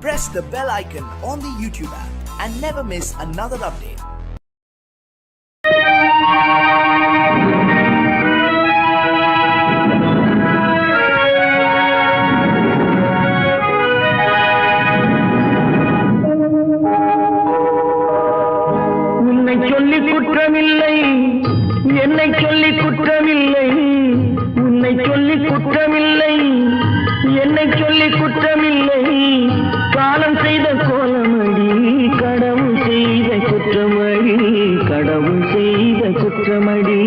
press the bell icon on the YouTube app and never miss another update. உன்னை சொல்லி குற்றமில்லை, என்னை சொல்லி குற்றமில்லை, உன்னை சொல்லி குற்றமில்லை, என்னை சொல்லி குற்றமில்லை, காலம் செய்த கோலமடி, கடவுள் செய்த குற்றமடி, கடவுள் செய்த குற்றமடி.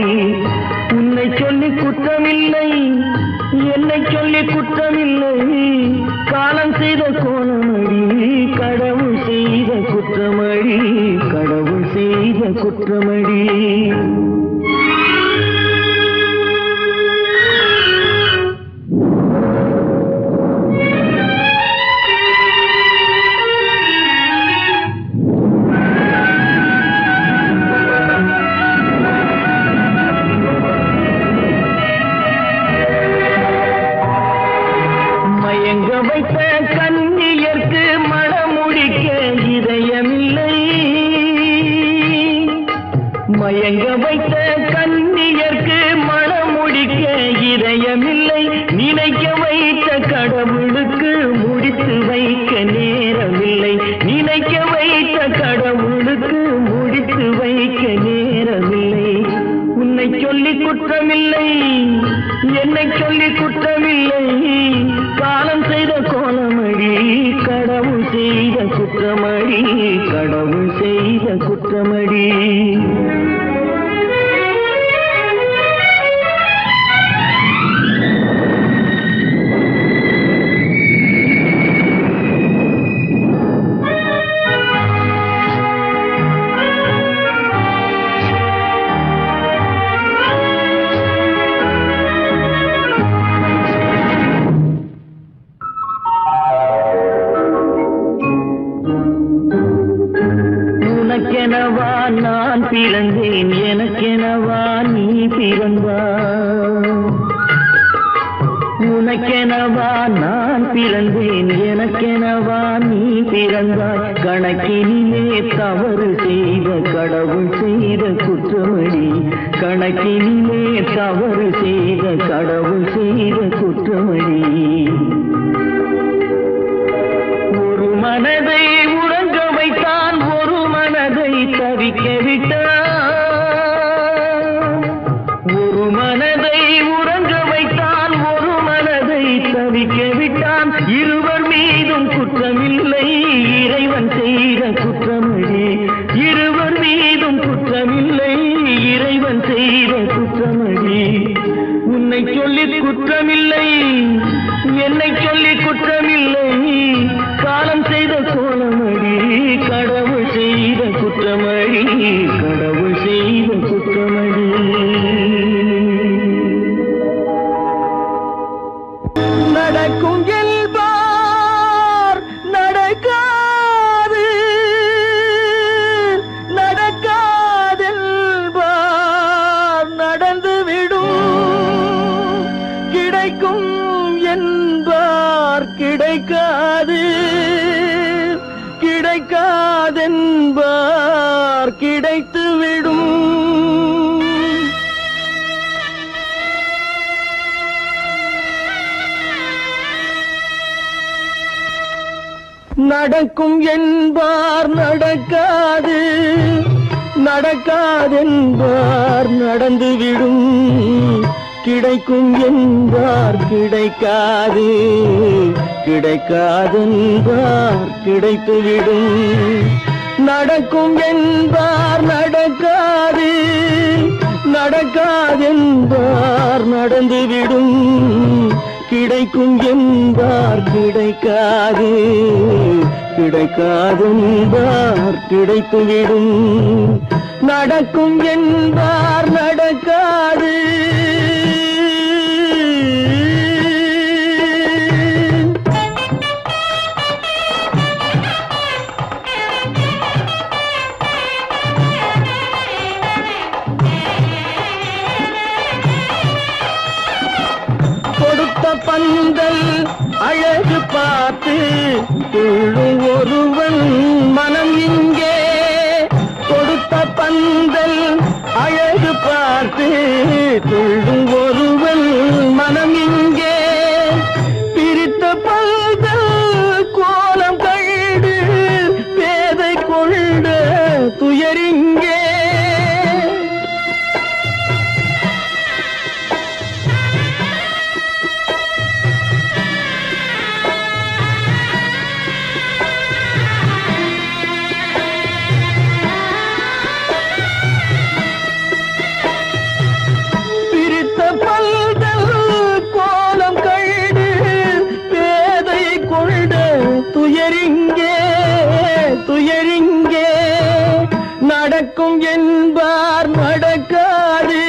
உன்னை சொல்லி குற்றமில்லை, என்னை சொல்லி குற்றமில்லை, காலம் செய்த கோலமடி, கடவுள் செய்த குற்றமடி, கடவுள் செய்த குற்றமடி. மயங்க வைத்த கன்னியர்க்கு மணமுடிக்க இதயமில்லை, மயங்க வைத்த கன்னியர்க்கு மணமுடிக்க இதயமில்லை, நினைக்க வைத்த கடவுளுக்கு முடித்து வைக்க நேரமில்லை, நினைக்க வைத்த கடவுளுக்கு முடித்து வைக்க நேரமில்லை. உன்னை சொல்லி குற்றமில்லை, என்னை சொல்லி குற்றமில்லை, காலம் செய்த கோலமடி, கடவுள் செய்த குற்றமடி, கடவுள் செய்த குற்றமடி. உனக்கெனவா நான் பிறந்தேன், எனக்கெனவா நீ பிறந்தாய், உனக்கெனவா நான் பிறந்தேன், எனக்கெனவா நீ பிறந்தாய், கணக்கினிலே தவறு செய்த கடவுள் செய்த குற்றமடி, கணக்கினிலே தவறு செய்த கடவுள் செய்த குற்றமடி. ஒரு மனதை உறங்க வைத்தான், ஒரு மனதை தவிக்க விட்டான், ஒரு மனதை உறங்க வைத்தான், ஒரு மனதை தவிக்க விட்டான், இருவர் மீதும் குற்றமில்லை, இறைவன் செய்த குற்றமடி, இருவர் மீதும் குற்றமில்லை, இறைவன் செய்த குற்றமடி. உன்னை சொல்லி குற்றமில்லை, என்னை சொல்லி குற்றமில்லை, காலம் செய்த கோலமடி, கடவுள் செய்த குற்றமடி, கடவுள் செய்த குற்றமடி. நடக்கும் என்பார் நடக்காது, நடக்காதென்பார் நடந்துவிடும், கிடைக்கும் என்பார் கிடைக்காது, கிடைக்காதென்பார் கிடைத்துவிடும். நடக்கும் என்பார் நடக்காது, நடக்காதென்பார் நடந்துவிடும், கிடைக்கும் என்பார் கிடைக்காது, கிடைக்காதென்பார் கிடைத்துவிடும். நடக்கும் என்பார் நடக்காது, நடக்காதென்பார் நடந்துவிடும், கிடைக்கும் என்பார் கிடைக்காது, கிடைக்காதென்பார் கிடைத்துவிடும். நடக்கும் என்பார் நடக்காது. பந்தல் அழகு பார்த்த பார்த்து துள்ளும் ஒருவன் மனம் இங்கே கொடுத்த பந்தல் அழகு பார்த்து துள்ளும் ஒருவன் மனம் இங்கே பிரித்த பந்தல் கோலம் கண்டு பேதை கொண்ட துயரிங்கே துயரிங்கே நடக்கும் என்பார் நடக்காது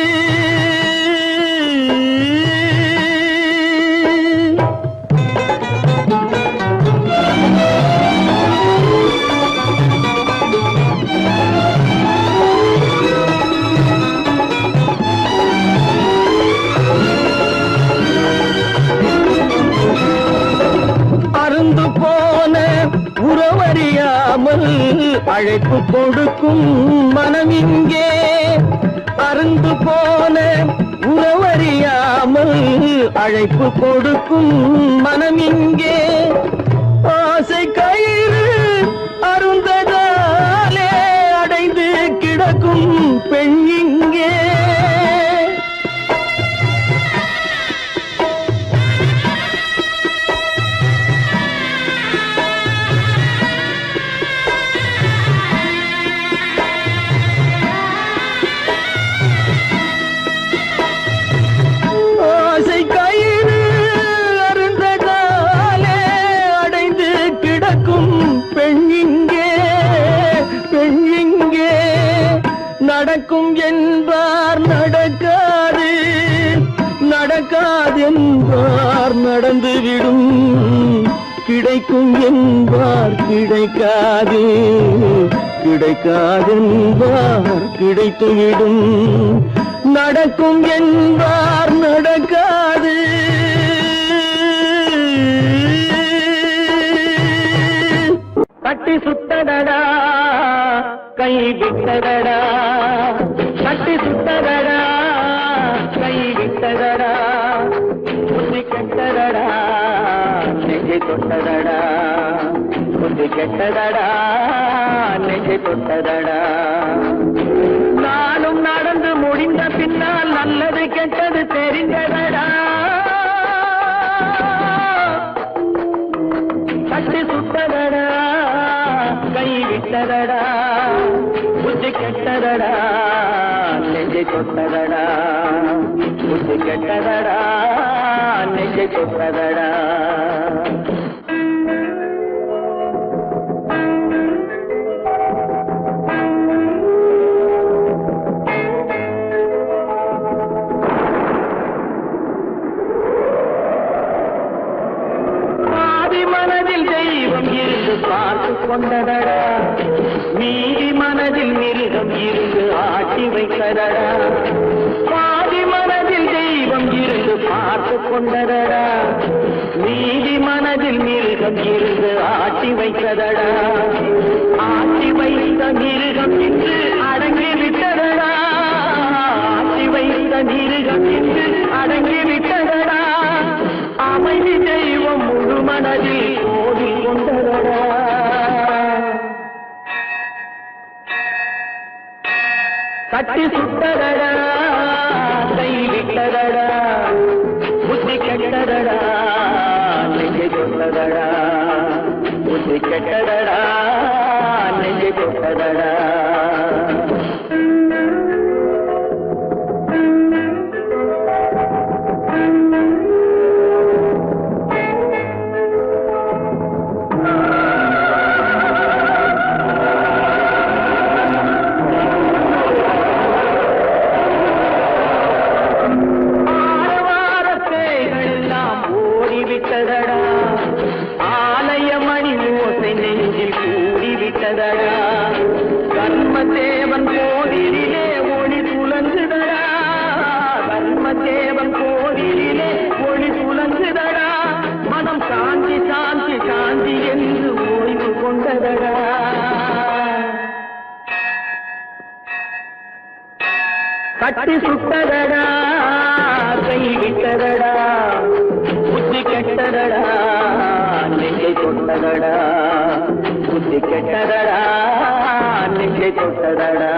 அருந்து போன உறவறியாமல் அழைப்பு கொடுக்கும் மனம் இங்கே அருந்து போன உறவறியாமல் அழைப்பு கொடுக்கும் மனம் இங்கே ஆசை கயிறு அருந்ததாலே அடைந்து கிடக்கும் பெண் இங்கே நடக்கும் என்பார் நடக்காது நடக்காது என்பார் நடந்துவிடும் கிடைக்கும் என்பார் கிடைக்காது கிடைக்காது என்பார் கிடைத்துவிடும் நடக்கும் என்பார் நடக்காது கட்டி சுட்டடடா கை விட்டதடா கட்டி சுட்டதடா கை விட்டதடா புத்தி கெட்டதடா நெஞ்சை தொட்டதடா புத்தி கெட்டதடா நெஞ்சை தொட்டதடா நானும் நடந்து முடிந்த பின்னால் நல்லது கெட்டது தெரிந்ததடா கட்டி சுட்டதடா கை விட்டதடா புத்தி கெட்டதடா நெஞ்சை தொட்டதடா புத்தி கெட்டதடா நெஞ்சை தொட்டதடா பார்த்து கொண்டதடா மீதி மனதில் மிருகம் இருந்து ஆட்டி வைத்ததடா பாதி மனதில் தெய்வம் இருந்து பார்த்து கொண்டதடா மீதி மனதில் மிருகம் இருந்து ஆட்டி வைத்ததடா ஆட்டி வைத்த மிருகம் இன்று அடங்கி விட்டதடா ஆட்டி வைத்த மிருகம் இன்று அடங்கி விட்டதடா அமைதி தெய்வம் முழு மனதில் கோவில் கொண்டதடா கட்டி சுட்டதடா கை விட்டதடா புத்தி கெட்டதடா நெஞ்சை தொட்டதடா புத்தி கெட்டதடா நெஞ்சை தொட்டதடா ஆலய மணி ஓசை நெஞ்சில் கூடிவிட்டதடா கட்டி சுட்டதடா கை விட்டதடா புத்தி கெட்டதடா நெஞ்சை தொட்டதடா புத்தி கெட்டதடா நெஞ்சை தொட்டதடா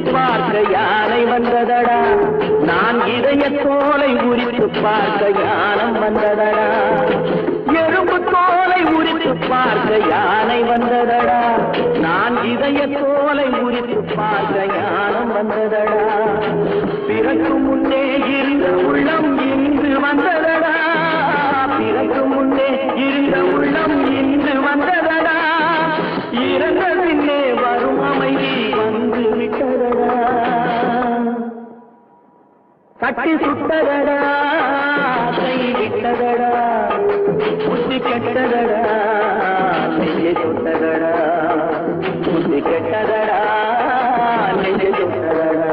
பார்க்க யானை வந்ததடா நான் இதய தோலை உரித்து பார்க்க யானம் வந்ததடா எறும்பு தோலை உரித்து பார்க்க யானை வந்ததடா நான் இதய தோலை உரித்து பார்க்க யானம் வந்ததடா பிறகு முன்னே இருந்த உள்ளம் இன்று வந்ததடா பிறகு முன்னே இருந்த உள்ளம் இன்று வந்ததடா இறந்த பின்னே வரும் அமைதி வந்து விட்டதடா கட்டி சுட்டதடா கை விட்டதடா புத்தி கெட்டதடா நெஞ்சை தொட்டதடா புத்தி கெட்டதடா நெஞ்சை தொட்டதடா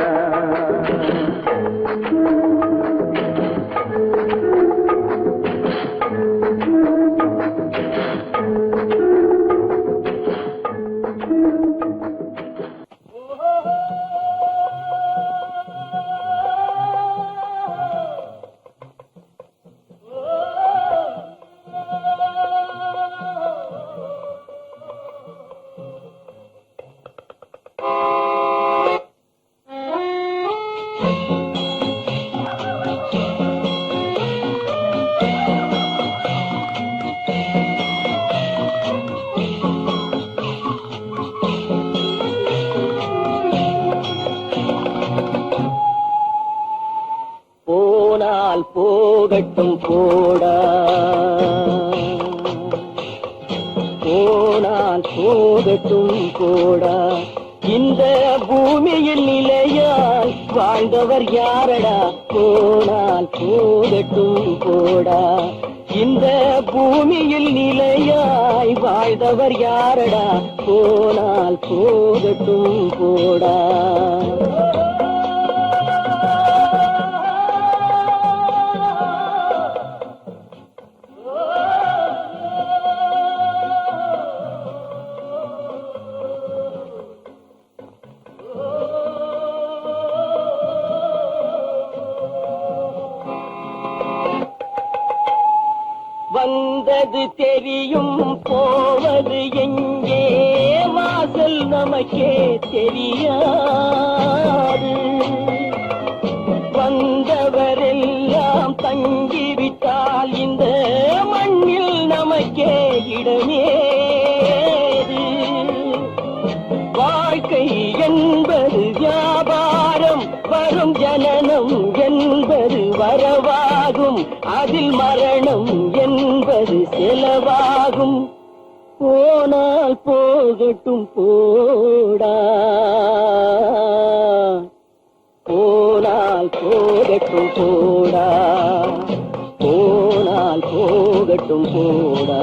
போகட்டும் போடா போனால் போகட்டும் போடா இந்த பூமியில் நிலையால் வாழ்ந்தவர் யாரடா போனால் போகட்டும் போடா இந்த பூமியில் நிலையாய் வாழ்ந்தவர் யாரடா போனால் போகட்டும் போடா வந்தது தெரியும் போவது எங்கே வாசல் நமக்கே தெரியாது வந்தவரெல்லாம் தங்கிவிட்டால் இந்த மண்ணில் நமக்கே இடமேது வாழ்க்கை என்பது வியாபாரம் வரும் ஜனனம் என்பது வரவாகும் அதில் மரணம் என்பது செலவாகும் போனால் போகட்டும் போடா போனால் போகட்டும் போடா போனால் போகட்டும் போடா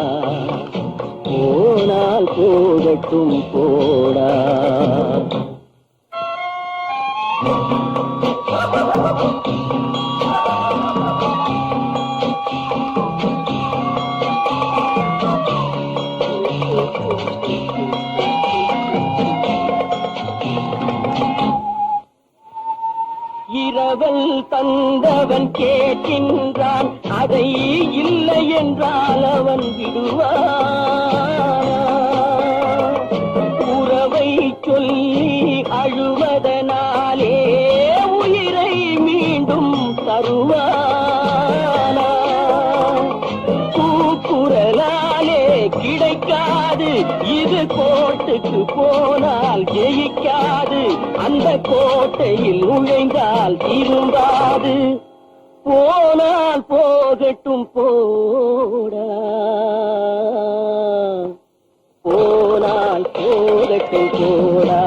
போனால் போகட்டும் போடா இரவல் தந்தவன் கேட்கின்றான் அதை இல்லை என்றால் அவன் விடுவான் உறவை சொல்லி அழுவதனாலே உயிரை மீண்டும் தருவானா கூக்குரலாலே கிடைக்காது இது கோட்டுக்கு போனால் ஜெயிக்காது அந்த கோட்டையில் நுழைந்தால் திரும்பாது போனால் போகட்டும் போடா போனால் போகட்டும் போடா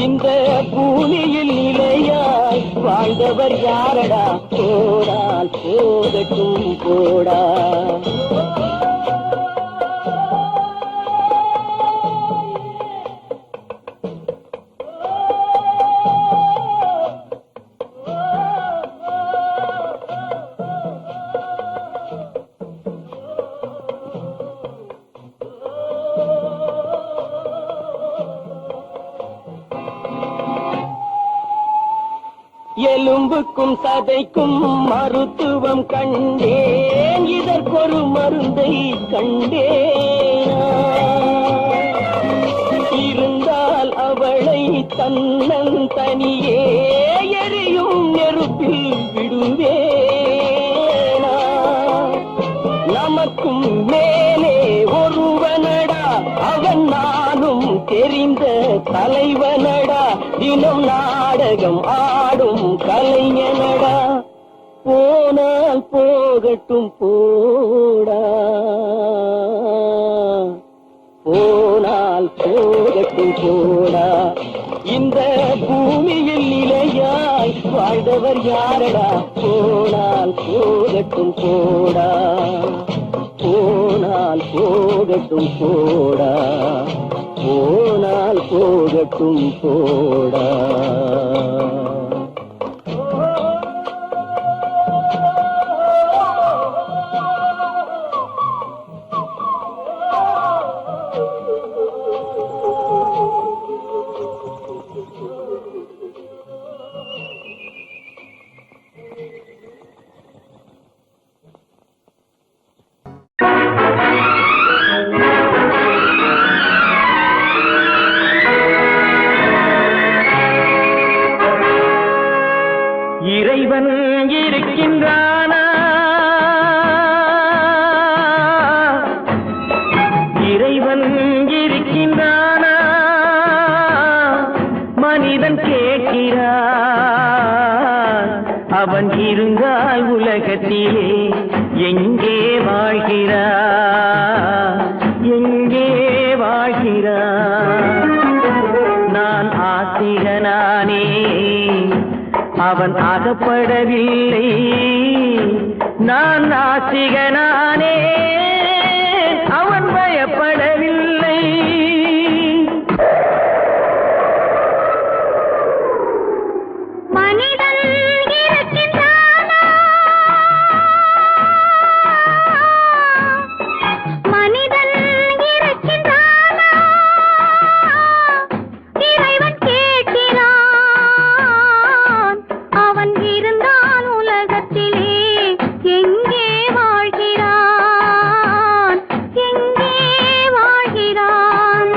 இந்த பூமியில் நிலையாய் வாழ்ந்தவர் யாரடா போனால் போகட்டும் போடா எலும்புக்கும் சதைக்கும் மருத்துவம் கண்டேன், இதற்கொரு மருந்தை கண்டேன். இருந்தால் அவளை தன்னன் தனியே எரியும் நெருப்பில் விடுவேனா? நமக்கும் மேலே ஒருவனடா, அவன் நானும் தெரிந்த தலைவனடா, தினம் நாடகம் ஆடும் கலைஞனடா. போனால் போகட்டும் போடா, போனால் போகட்டும் போடா. இந்த பூமியில் நிலையாய் வாழ்ந்தவர் யாரடா? போனால் போகட்டும் போடா, போனால் போகட்டும் போடா, போனால் போகட்டும் போடா. இறைவன் இருக்கின்றானா? இறைவன் இருக்கின்றானா? மனிதன் கேட்கிறான். அவன் இருந்தால் உலகத்திலே எங்கே வாழ்கிறான்? எங்கே வாழ்கிறான்? நான் ஆத்திகனானே, அவன் அகப்படவில்லை. நான் நாசிகனானே, அவன் பயப்படவில்லை. மனிதன் இருக்கின்றானா? மனிதன் இருக்கின்றானா? இறைவன் கேட்கிறான். அவன் இருந்தால் உலகத்திலே எங்கே வாழ்கிறான்? எங்கே வாழ்கிறான்?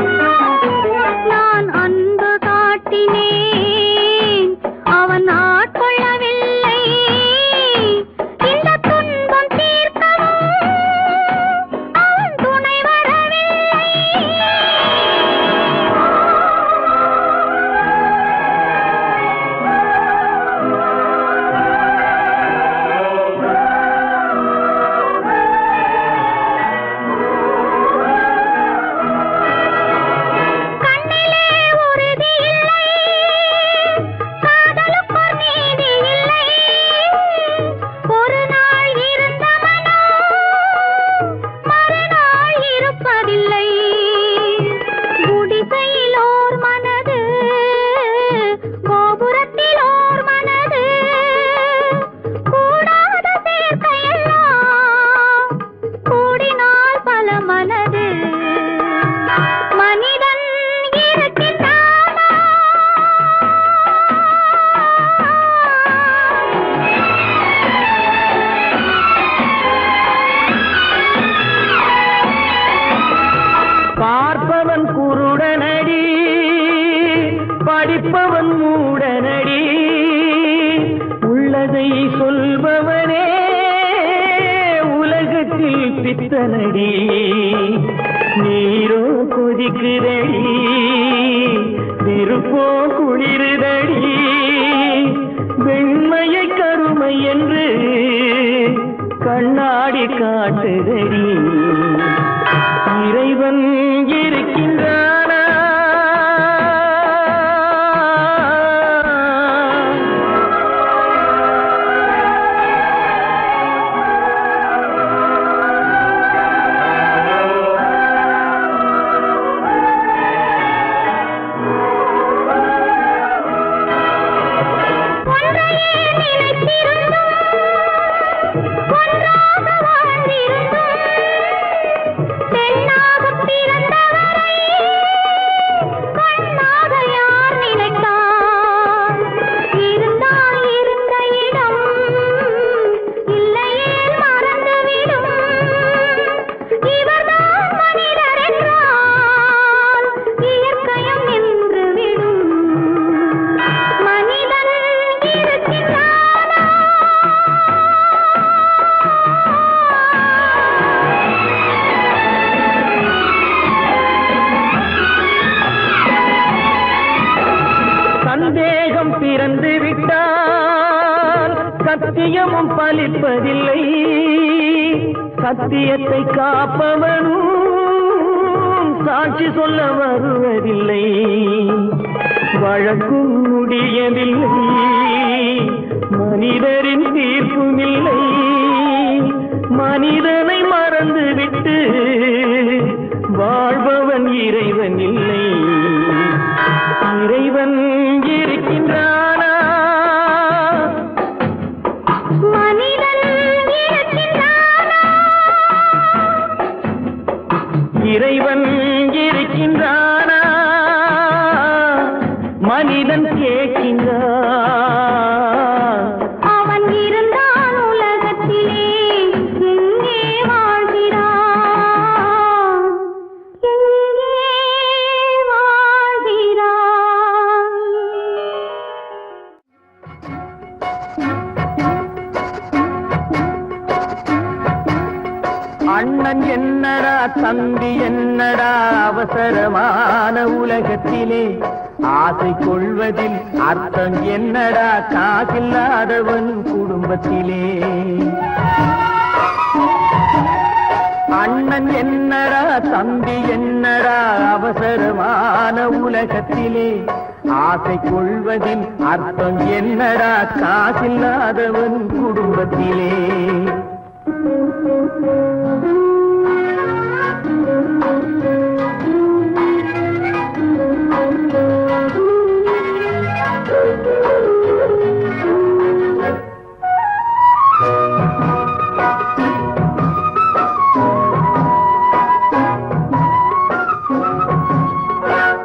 நான் அன்பு காட்டினேன், அவன் ஆட்கொள்ளவில்லை. இந்த துன்பம் தீர்க்கவும் அவன் துணை வரவில்லை. கண்ணிலே உறுதி இல்லை, காதலுக்கோர் நீதி இல்லை. ஒரு நாள் இருந்த மனம் மறுநாள் இருப்பதில்லை. குடிசையில் ஓர் மனது, கோபுரத்தில் ஓர் மனது, கூடாத சேர்க்கையெல்லாம் கூடினால் பல மனது. மனிதன் இருக்கின்றானா? பார்ப்பவன் குருடனடி, படிப்பவன் மூடனடி. உள்ளதை சொல்பவனே உலகத்தில் பித்தனடி. நீரோ கொதிக்குதடி, நெருப்போ குளிருதடி. வெண்மையை கருமை என்று கண்ணாடி காட்டுதடி. இறைவன் இருக்கின்றானா? ஒன்றையே நினைத்திருந்தோம், ஒன்றாக வாழ்ந்திருந்தோம். பெண்ணாகப் பிறந்த சத்தியமும் பலிப்பதில்லை, சத்தியத்தை காப்பவனும் சாட்சி சொல்ல வருவதில்லை. வழக்கும் முடியவில்லை, மனிதரின் தீர்ப்பும் இல்லை. மனிதனை மறந்துவிட்டு வாழ்பவன் இறைவன் இல்லை. இறைவன் இருக்கின்றானா? மனிதன் இருக்கின்றானா? இறைவன் இருக்கின்றானா? மனிதன் கேட்கின்றான். அவன் இருந்தான் உலகத்திலே, எங்கே வாழ்கிறான்? எங்கே வாழ்கிறான்? அண்ணன் என்னடா தம்பி என்னடா அவசரமான உலகத்திலே, ஆசை கொள்வதில் அர்த்தம் என்னடா காசில்லாதவன் குடும்பத்திலே. அண்ணன் என்னடா தம்பி என்னடா அவசரமான உலகத்திலே, ஆசை கொள்வதில் அர்த்தம் என்னடா காசில்லாதவன் குடும்பத்திலே.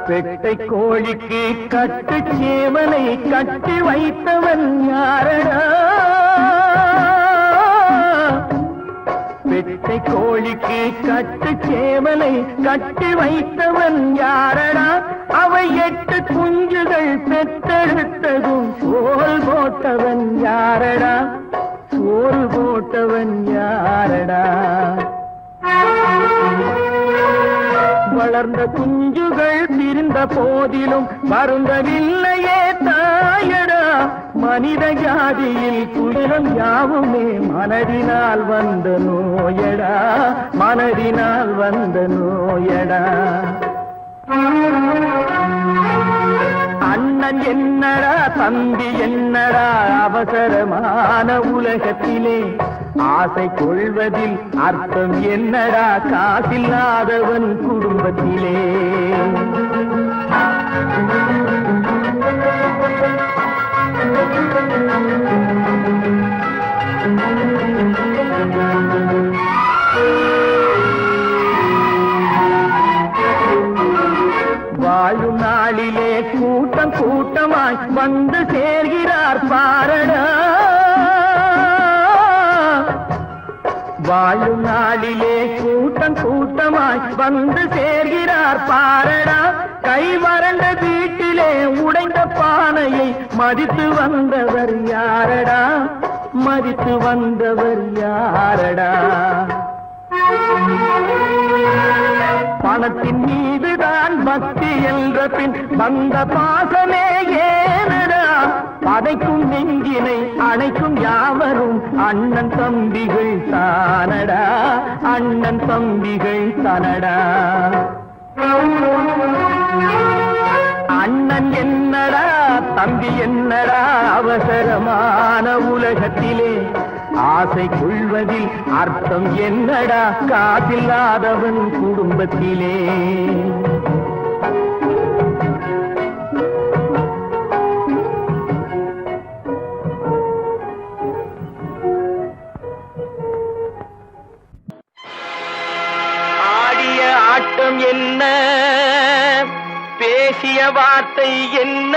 பெட்டை கோழிக்கு கட்டு சேவலை கட்டி வைத்தவன் யாரடா? பெட்டை கோழிக்கு கட்டு சேவலை கட்டி வைத்தவன் யாரடா? அவை 8 குஞ்சுகள் பெற்றெடுத்ததும் சோல் போட்டவன் யாரடா? சோறு போட்டவன் யாரடா? வளர்ந்த குஞ்சுகள் பிரிந்த போதிலும் வருந்தவில்லையே தாயடா. மனித ஜாதியில் துயரம் யாவுமே மனதினால் வந்த நோயடா, மனதினால் வந்த நோயடா. அண்ணன் என்னடா தம்பி என்னடா அவசரமான உலகத்திலே, ஆசை கொள்வதில் அர்த்தம் என்னடா காசில்லாதவன் குடும்பத்திலே. வாழும் நாளிலே கூட்டம் கூட்டமாய் வந்து சேர்கிறார் பாரடா. வாழும் நாளிலே கூட்டம் கூட்டமாய் வந்து சேர்கிறார் பாரடா. கை வறண்ட வீட்டிலே உடைந்த பானையை மதித்து வந்தவர் யாரடா? மதித்து வந்தவர் யாரடா? பணத்தின் மீதுதான் பக்தி என்ற பின் வந்த பாசமே ஏனடா? பதைக்கும் நெஞ்சினை அணைக்கும் யாவரும் அண்ணன் தம்பிகள் தானடா, அண்ணன் தம்பிகள் தானடா. அண்ணன் என்னடா தம்பி என்னடா அவசரமான உலகத்திலே, ஆசை கொள்வதில் அர்த்தம் என்னடா காசில்லாதவன் குடும்பத்திலே. ஆடிய ஆட்டம் என்ன, பேசிய வார்த்தை என்ன,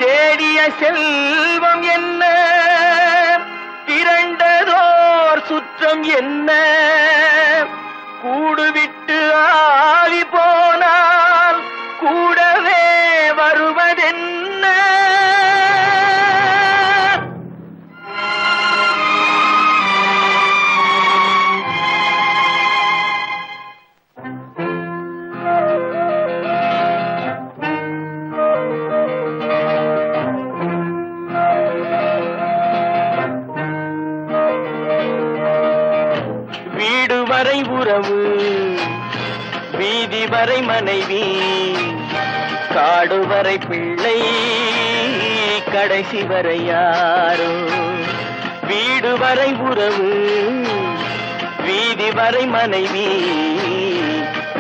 தேடிய செல்வம் என்ன, திரண்டதோர் சுற்றம் என்ன, கூடுவிட்டு ஆவி போனால் கூடவே வருவதென்ன. வீடு வரை உறவு, வீதி வரை மனைவி, காடு வரை பிள்ளை, கடைசி வரை யாரோ. வீடு வரை உறவு, வீதி வரை மனைவி,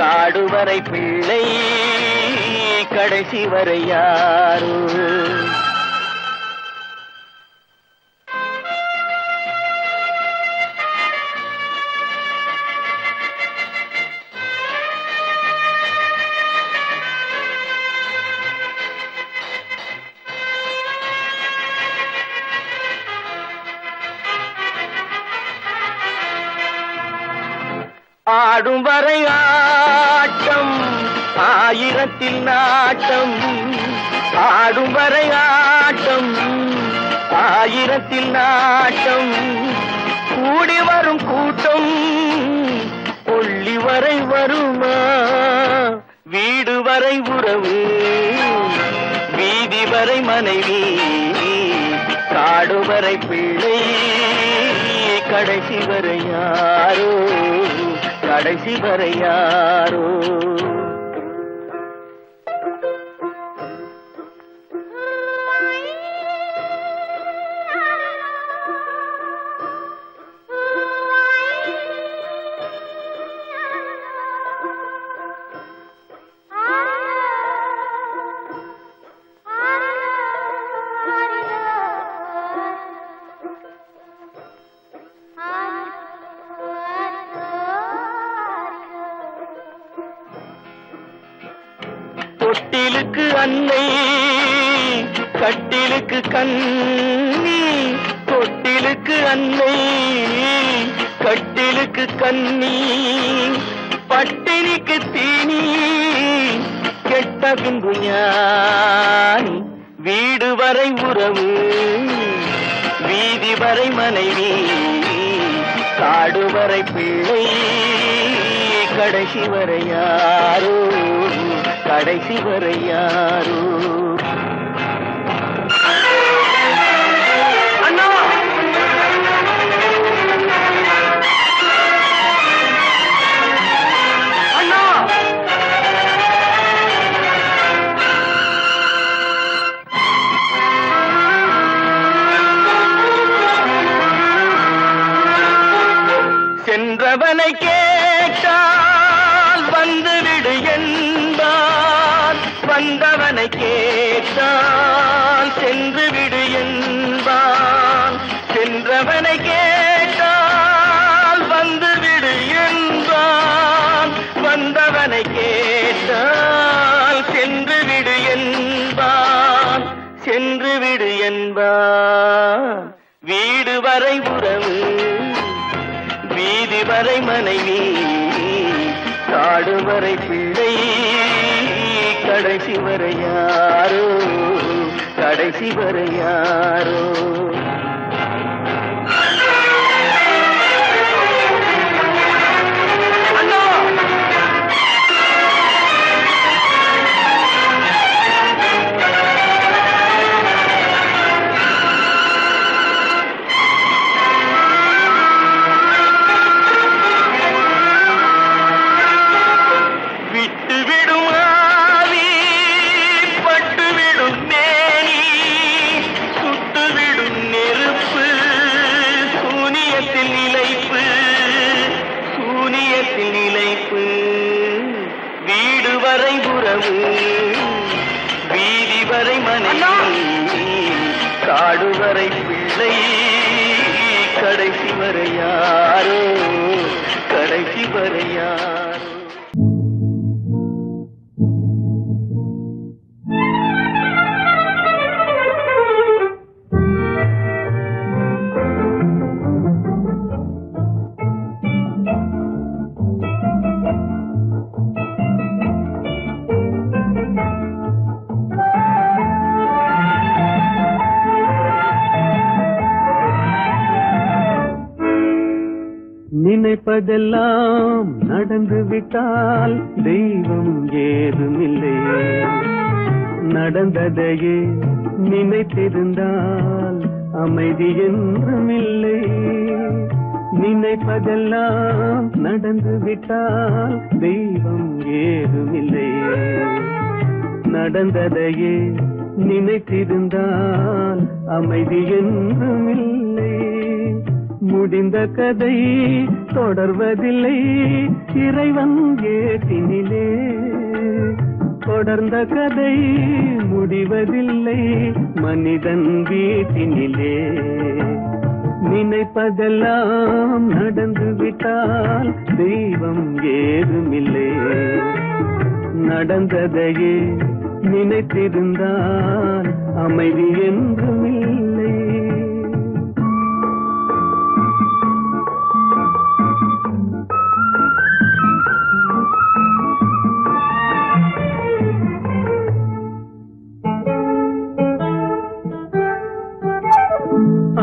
காடு வரை பிள்ளை, கடைசி வரை யாரோ. ஆடும் வரை ஆட்டம், ஆயிரத்தில் நாட்டம். ஆடும் வரை ஆட்டம், ஆயிரத்தில் நாட்டம். கூடி வரும் கூட்டம் கொள்ளி வரை வருமா. வீடு வரை உறவு, வீதி வரை மனைவி, காடு வரை பிள்ளை, கடைசி வரை யாரோ, கடைசி வரை யாரோ. தொட்டிலுக்கு அன்னை, கட்டிலுக்கு கண்ணி. தொட்டிலுக்கு அன்னை, கட்டிலுக்கு கண்ணி. பட்டினிக்கு தீனி, கெட்ட பின்பு ஞானி. வீடு வரை உறவு, வீதி வரை மனைவி, காடு வரை பிள்ளை, கடைசி வரை யாரோ, கடைசி வரை யாரோ. அண்ணா, அண்ணா, சென்றவனை கேட்டால் வந்துவிடு என்பான், வந்தவனை கேட்டால் சென்று விடு என்பான். சென்றவனை கேட்டால் வந்துவிடு என்பான், வந்தவனை கேட்டால் சென்று விடு என்பான், சென்று விடு என்பான். வீடு வரை உறவு, வீதி வரை மனைவி, காடு வரை பிள்ளை, கடைசி வரை யாரோ, கடைசி வரை யாரோ. வீடு வரை உறவு, வீதி வரை மனைவி, காடு வரை பிள்ளை, கடைசி வரை யாரோ, கடைசி வரை யாரோ. நினைப்பதெல்லாம் நடந்து விட்டால் தெய்வம் ஏதுமில்லை, நடந்ததையே நினைத்திருந்தால் அமைதி என்றுமில்லை. நினைப்பதெல்லாம் நடந்து விட்டால் தெய்வம் ஏதுமில்லை. நடந்ததையே நினைத்திருந்தால் அமைதி என்றும் இல்லை. முடிந்த கதை தொடர்வதில்லை இறைவன் ஏட்டினிலே. தொடர்ந்த கதை முடிவதில்லை மனிதன் வீட்டினிலே. நினைப்பதெல்லாம் நடந்து விட்டால் தெய்வம் ஏதுமில்லை. நடந்ததையே நினைத்திருந்தால் அமைதி என்றும் இல்லை.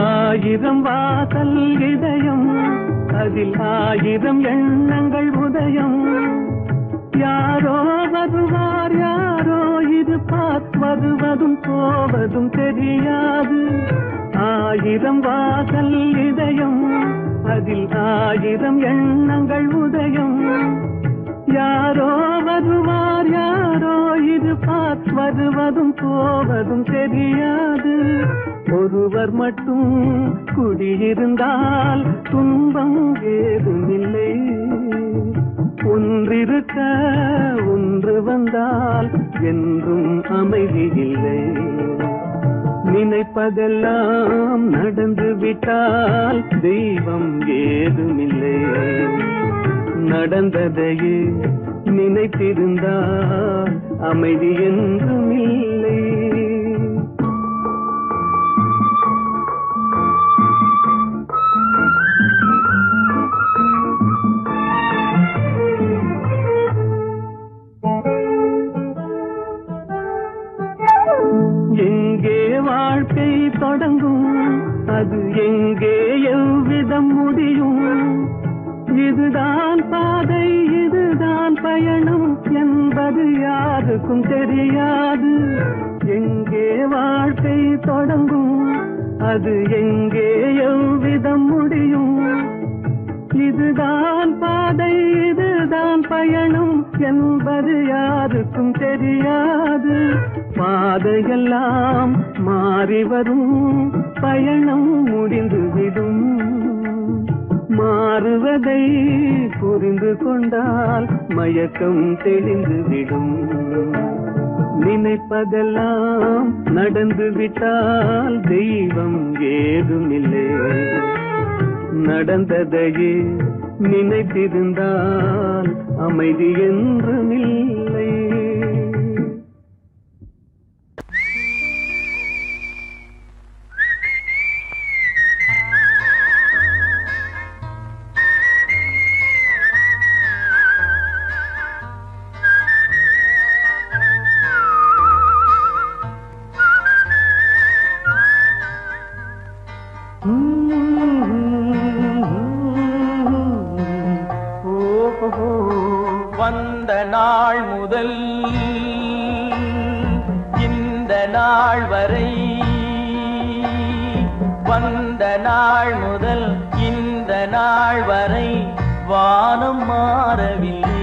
ஆயிரம் வாசல் இதயம் அதில் ஆயிரம் எண்ணங்கள் உதயம். யாரோ வருவார் யாரோ இருப்பார் வருவதும் போவதும் தெரியாது. ஆயிரம் வாசல் இதயம் அதில் ஆயிரம் எண்ணங்கள் உதயம். யாரோ வருவார் யாரோ இருப்பார் வருவதும் போவதும் தெரியாது. ஒருவர் மட்டும் குடியிருந்தால் துன்பம் ஏதுமில்லை. ஒன்றிருக்க ஒன்று வந்தால் என்றும் அமைதி இல்லை. நினைப்பதெல்லாம் நடந்து விட்டால் தெய்வம் ஏதுமில்லை. நடந்ததையே நினைத்திருந்தால் அமைதி என்றும் இல்லை. எங்கே வாழ்க்கை தொடங்கும் அது எங்கே எவ்விதம் முடியும். இதுதான் பாதை இதுதான் பயணம் என்பது யாருக்கும் தெரியாது. எங்கே வாழ்க்கை தொடங்கும் அது எங்கே எவ்விதம் முடியும். இதுதான் பாதை இதுதான் பயணம் என்பது யாருக்கும் தெரியாது. பாதையெல்லாம் மாறி வரும் பயணம் முடிந்துவிடும். மாறுவதை புரிந்து கொண்டால் மயக்கம் தெளிந்துவிடும். நினைப்பதெல்லாம் நடந்து விட்டால் தெய்வம் ஏதுமில்லை. நடந்ததையே நினைத்திருந்தால் அமைதி என்றும் இல்லை. வந்த நாள் முதல் இந்த நாள் வரை வந்த நாள் முதல் இந்த நாள் வரை வானம் மாறவில்லை.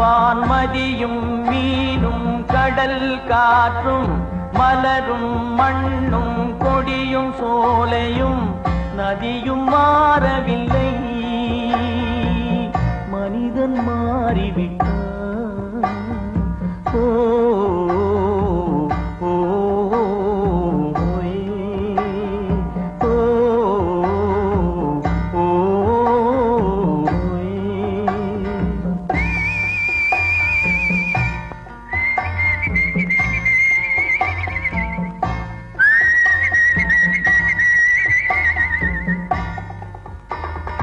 வான்மதியும் மீனும் கடல் காற்றும் மலரும் மண்ணும் கொடியும் சோலையும் நதியும் மாறவில்லை. மனிதன் மாறிவிட்டான். ஓ ஓ ஓ ஓ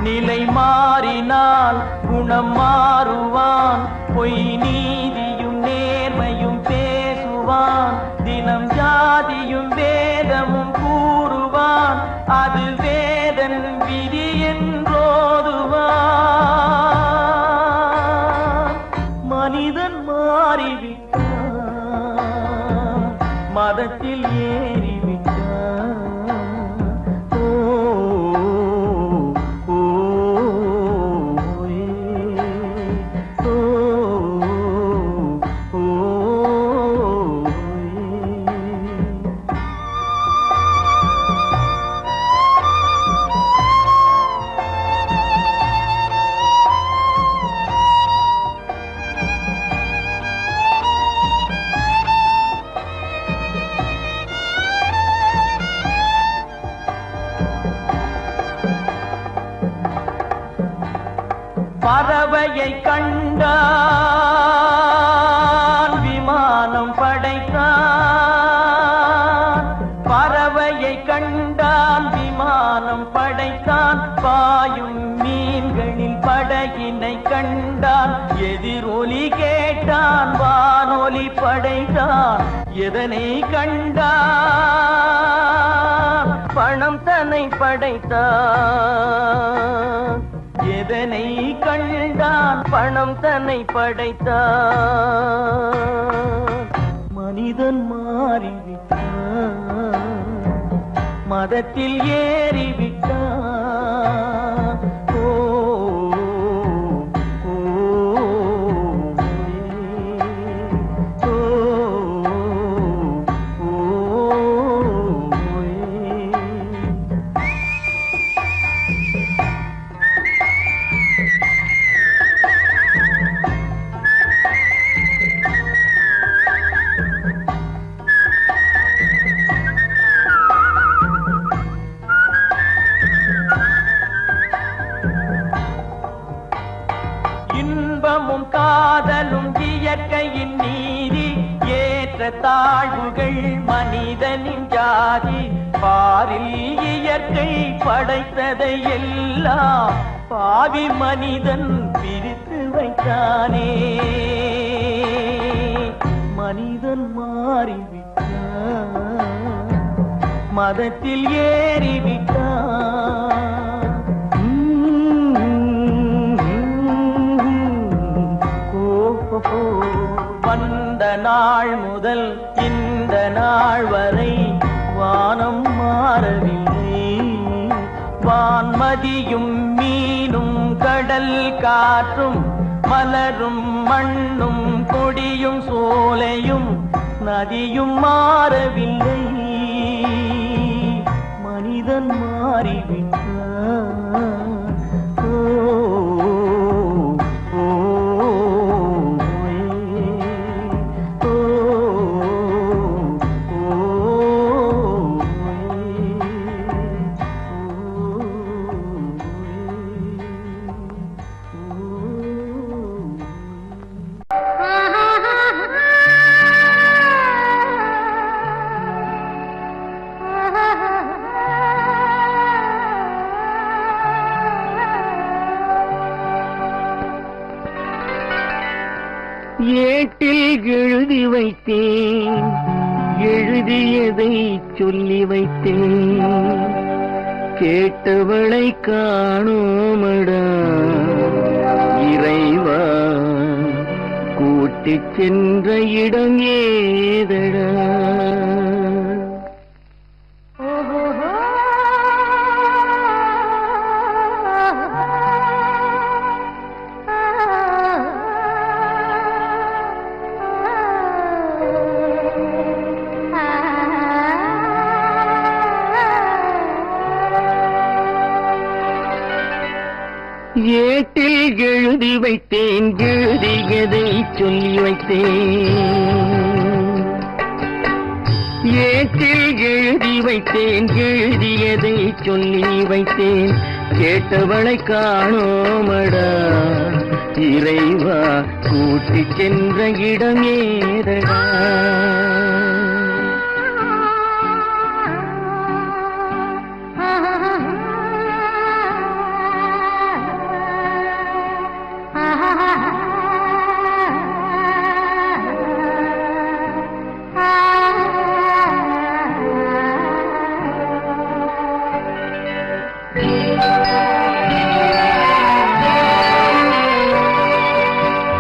நிலை மாறினால் குணம் மாறுவான். பொய் நீதியும் நேர்மையும் பேசுவான். தினம் ஜாதியும் வேதமும் கூறுவான். அது வேதன் விதி என்றோதுவான். மனிதன் மாறிவிட்டான். மதத்தில் ஏறிவிட்டான். ஓ பறவையை கண்டான் விமானம் படைத்தான். பறவையை கண்டான் விமானம் படைத்தான். பாயும் மீன்களில் படகினை கண்டான். எதிரொலி கேட்டான் வானொலி படைத்தான். எதனை கண்டான் பணம் தன்னை படைத்தான். எதனை கண்டான் பணம் தன்னை படைத்தான். மனிதன் மாறிவிட்டான், மதத்தில் ஏறிவிட்டான். ஓ ஓ, ஓ, ஓ, இன்பமும் காதலும் இயற்கையின் நீதி. ஏற்ற தாழ்வுகள் மனிதனின் ஜாதி. பாரில் இயற்கை படைத்ததை எல்லாம் பாவி மனிதன் பிரித்து வைத்தானே. மனிதன் மாறிவிட்டான், மதத்தில் ஏறிவிட்டான். வந்த நாள் முதல் இந்த நாள் வரை வானம் மாறவில்லை. வான்மதியும் மீனும் கடல் காற்றும் மலரும் மண்ணும் கொடியும் சோலையும் நதியும் மாறவில்லை. மனிதன் மாறிவிட்டான். ஏட்டில் எழுதி வைத்தேன், எழுதியதை சொல்லி வைத்தேன். கேட்டவளை காணோமடா இறைவா, கூட்டிச் சென்ற இடம் ஏதடா. ஏட்டில் எழுதி வைத்தேன், எழுதியதை சொல்லி வைத்தேன். ஏட்டில் எழுதி வைத்தேன், எழுதியதை சொல்லி வைத்தேன். கேட்டவளை காணோமடா இறைவா, கூட்டிச் சென்ற இடம் ஏதடா.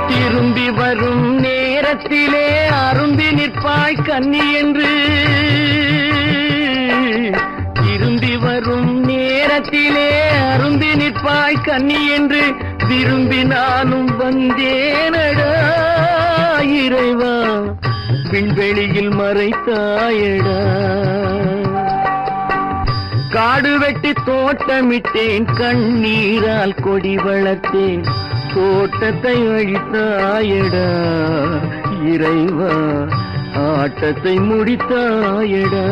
திரும்பி வரும் நேரத்திலே அரும்பி நிற்பாய் கன்னி என்று. திரும்பி வரும் நேரத்திலே அரும்பி நிற்பாய் கன்னி என்று விரும்பி நானும் வந்தேனடா இறைவா, விண்வெளியில் மறைத்தாயடா. காடு வெட்டி தோட்டமிட்டேன், கண்ணீரால் கொடி வளர்த்தேன். தோட்டத்தை அழித்தாயடா இறைவா, ஆட்டத்தை முடித்தாயடா.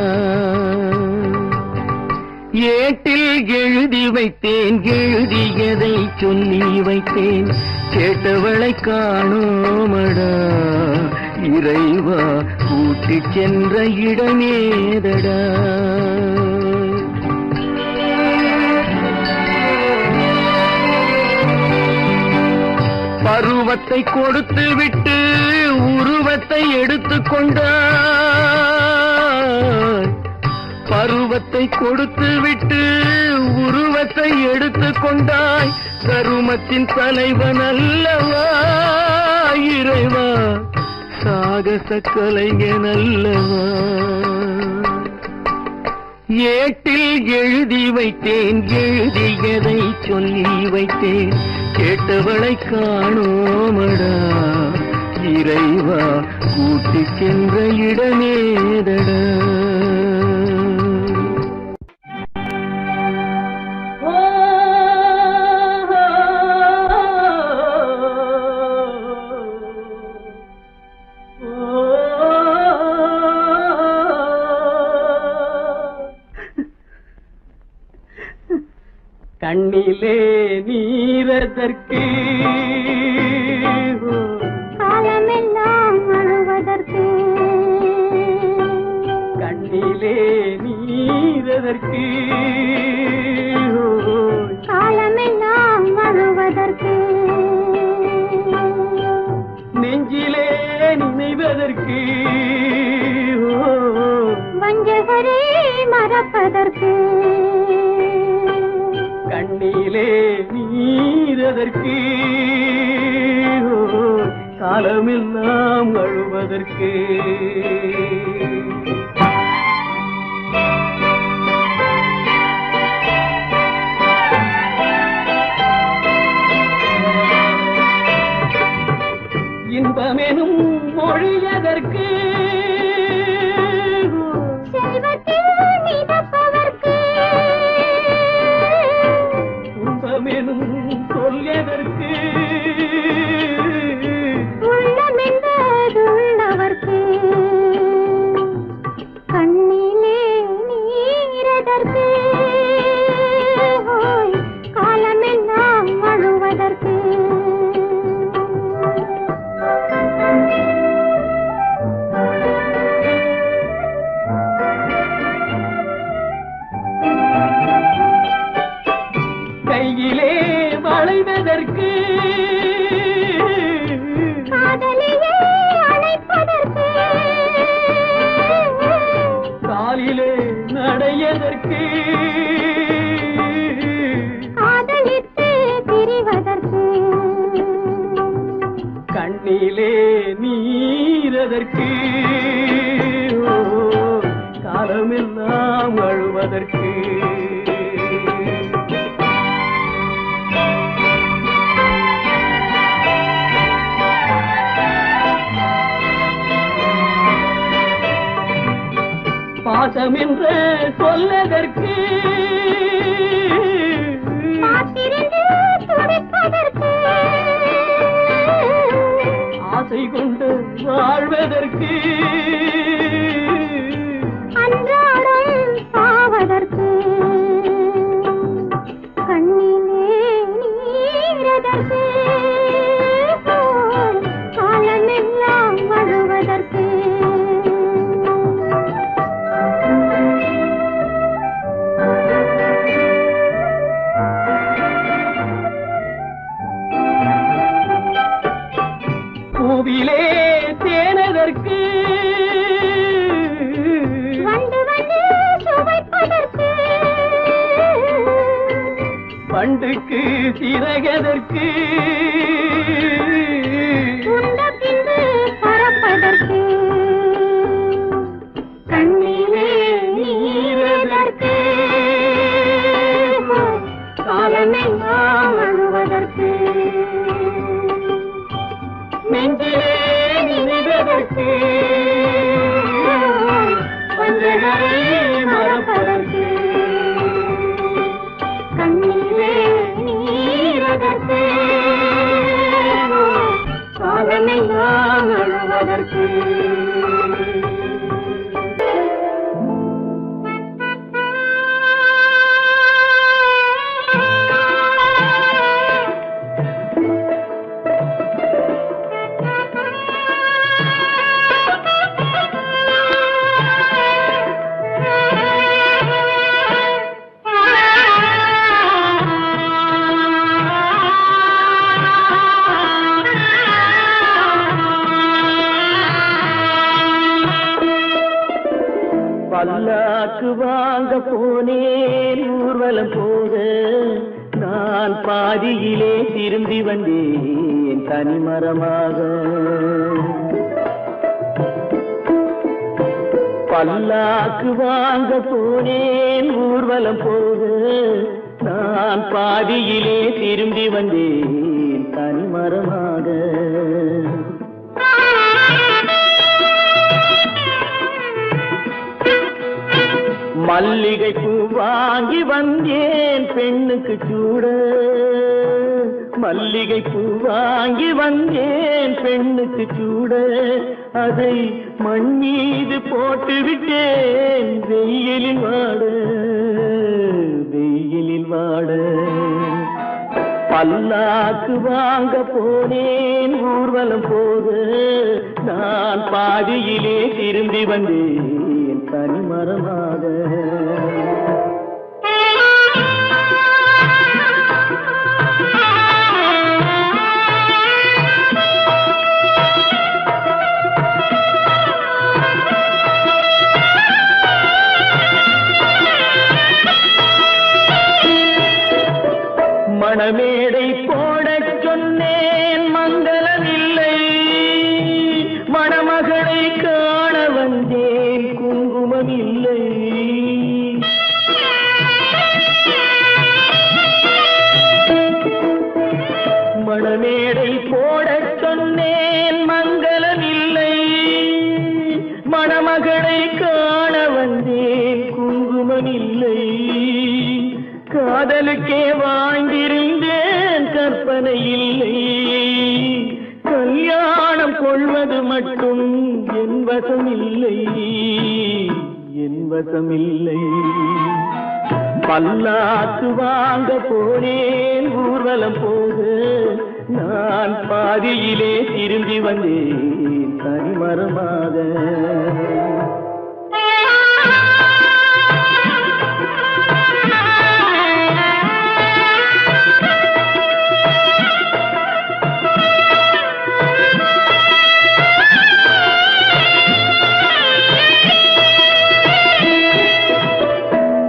ஏட்டில் எழுதி வைத்தேன் எழுதியதை சொல்லி வைத்தேன் கேட்டவளை காணோமடா இறைவா கூட்டிச் சென்ற இடமேதடா பருவத்தை கொடுத்து விட்டு உருவத்தை எடுத்துக் கொண்டாய் பருவத்தை கொடுத்து விட்டு உருவத்தை எடுத்துக் கொண்டாய் கருமத்தின் தலைவன் அல்லவா இறைவா சாகச கலைஞன் அல்லவா ஏட்டில் எழுதி வைத்தேன் எழுதியதை சொல்லி வைத்தேன் கேட்டவளை காணோமடா இறைவா கூட்டிச் சென்ற இடமேதடா கண்ணிலே நீரதற்கு காலமெல்லாம் அழுவதற்கு கண்ணிலே நீரதற்கு காலமெல்லாம் அழுவதற்கு நெஞ்சிலே நினைவதற்கு வஞ்சகரே மறப்பதற்கு கண்ணிலே நீரதற்கு காலமெல்லாம் அழுவதற்கு இன்பமெனும் மொழியதற்கு செல்வத்தில் மிதப்பதற்கு துன்பமெனும் சொல்லியதற்கு உள்ளமென்பதுள்ளவர்க்கு கண்ணிலே நீரதற்கு காலமெல்லாம் அழுவதற்கு கையிலே வளைவதற்கு காதலியே அழைப்பதற்கு காலிலே நடையதற்கு காதலித்து பிரிவதற்கு கண்ணிலே நீரதற்கு காலமெல்லாம் அழுவதற்கு பாசம் என்ற சொல்லதற்கு காத்திருந்து துடிப்பதற்கு ஆசை கொண்டு வாழ்வதற்கு அன்றாடம் சாவதற்கு கண்ணிலே நீரதற்கு காலமெல்லாம் அழுவதற்கு பூவிலே தேனதற்கு வந்து வந்து சுவைப்பதற்கு பண்டுக்கு சிறகதற்கு உண்ட பின்பு பறப்பதற்கு கண்ணிலே நீரதற்கு காலமெல்லாம் அழுவதற்கு நெஞ்சிலே நினைவதற்கு வஞ்சகரை மறப்பதற்கு கண்ணிலே நீரதற்கு காலமெல்லாம் அழுவதற்கு பல்லாக்கு வாங்க போனேன் ஊர்வலம் போக நான் பாதியிலே திரும்பி வந்தேன் தனிமரமாக. பல்லாக்கு வாங்க போனேன் ஊர்வலம் போக நான் பாதியிலே திரும்பி வந்தேன் தனிமரமாக. மல்லிகை பூ வாங்கி வந்தேன் பெண்ணுக்கு சூட. மல்லிகை பூ வாங்கி வந்தேன் பெண்ணுக்கு சூட. அதை மண் மீது போட்டு விட்டேன் வெயிலில் வாட வெயிலில் வாட. பல்லாக்கு வாங்க போனேன் ஊர்வலம் போக நான் பாதியிலே திரும்பி வந்தேன் தனிமரமாக. மணமேடை போடச் சொன்னேன் மங்களம் இல்லை. மணமகளை காண வந்தேன் குங்குமம் இல்லை. மணமேடை போடச் சொன்னேன் மங்களம் இல்லை. மணமகளை காண வந்தேன் குங்குமம் இல்லை. காதலுக்கே வாழ்ந்திருந்தேன் கற்பனை இல்லை. கல்யாணம் கொள்வது மட்டும் என் வசம் இல்லை என் வசம் இல்லை. பல்லாக்கு வாங்க போனேன் ஊர்வலம் போக நான் பாதியிலே திரும்பி வந்தேன் தனிமரமாக.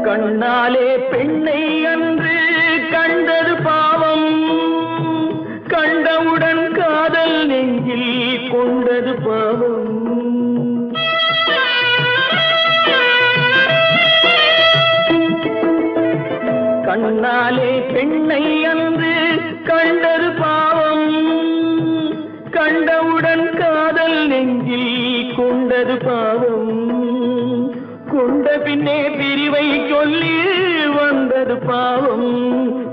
கண்ணாலே பெண்ணை அன்று கண்டது பாவம். கண்டவுடன் காதல் நெஞ்சில் கொண்டது பாவம். கண்ணாலே பெண்ணை அன்று கண்டது பாவம். கண்டவுடன் காதல் நெஞ்சில் கொண்டது பாவம். கொண்ட பின்னே பிரிவை சொல்லி வந்தது பாவம்.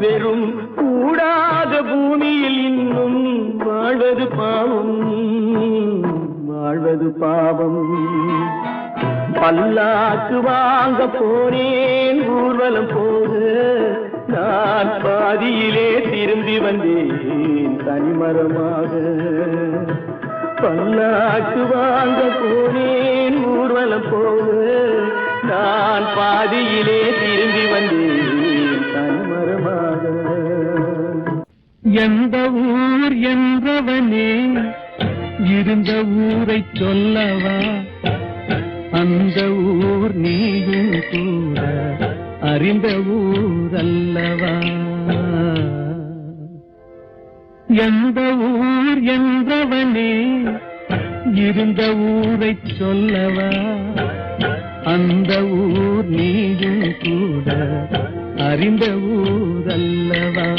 வெறும் கூடாத பூமியில் இன்னும் வாழ்வது பாவம் வாழ்வது பாவம். பல்லாக்கு வாங்க போனேன் ஊர்வலம் போக நான் பாதியிலே திரும்பி வந்தேன் தனிமரமாக. பல்லாக்கு வாங்க போனேன் ஊர்வலம் போக நான் பாதியிலே திரும்பி வந்தேன் தனிமரமாக. எந்த ஊர் என்றவனே இருந்த ஊரை சொல்லவா. அந்த ஊர் நீயும் கூட அறிந்த ஊர் அல்லவா. எந்த ஊர் என்றவனே இருந்த ஊரை சொல்லவா. அந்த ஊர் நீயும் கூட அறிந்த ஊர் அல்லவா.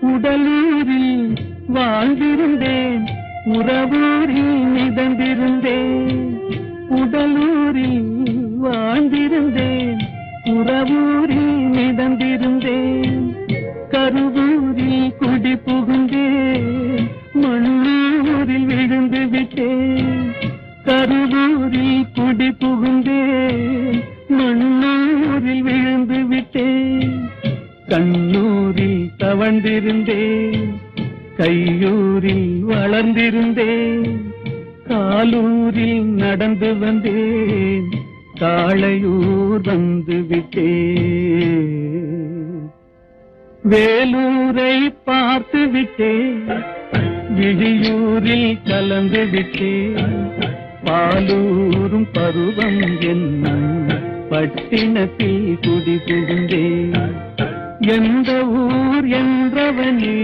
உடலூரில் வாழ்ந்திருந்தேன் உறவூரில் மிதந்திருந்தேன். உடலூரில் வாழ்ந்திருந்தேன் உறவூரில் மிதந்திருந்தேன். கருவூரில் குடி புகுந்தேன் மண்ணூரில் விழுந்து விட்டேன். கருவூரில் குடி புகுந்தேன் மண்ணூரில் விழுந்து விட்டேன். கண்ணூரில் தவழ்ந்திருந்தேன் கையூரில் வளர்ந்திருந்தேன், காலூரில் நடந்து வந்தேன், காளையூர் வந்து விட்டேன். வேலூரை பார்த்து விட்டேன், விழியூரில் கலந்து விட்டேன், பாலூரும் பருவம் என்னும் பட்டினத்தில் குடி புகுந்தேன். எந்த ஊர் என்றவனே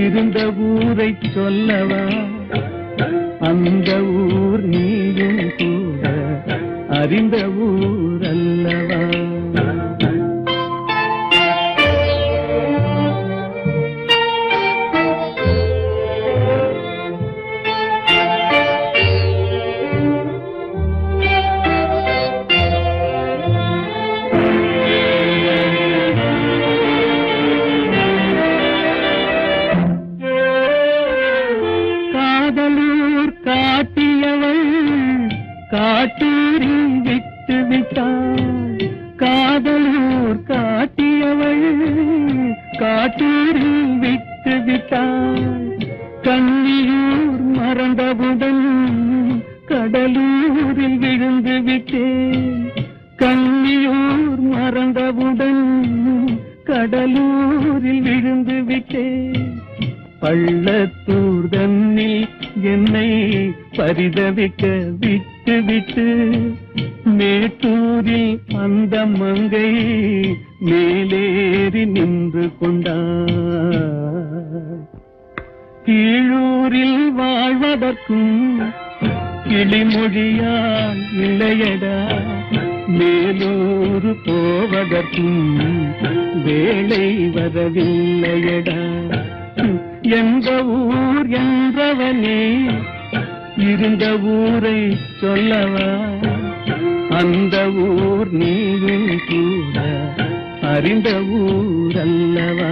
இருந்த ஊரை சொல்லவா, அந்த ஊர் நீயும் கூட அறிந்த ஊர் அல்லவா. காட்டியவள் காட்டூரில் விட்டு விட்டாள், காதலூர் காட்டியவள் காட்டூரில் விட்டு விட்டாள். கண்ணியூர் மறந்தவுடன் கடலூரில் விழுந்து விட்டேன், கண்ணியூர் மறந்தவுடன் கடலூரில் விழுந்து விட்டேன். பள்ளத்தூர் தன்னில் என்னை பரிதவிக்க விட்டு விட்டு மேட்டூரில் அந்த மங்கை மேலேறி நின்று கொண்டார். கீழூரில் வாழ்வதற்கும் கிளிமொழியால் இல்லையடா, மேலூர் போவதற்கும் வேலை வரவில்லையடா. எந்த ஊர் என்றவனே இருந்த ஊரை சொல்லவா, அந்த ஊர் நீயும் கூட அறிந்த ஊர் அல்லவா.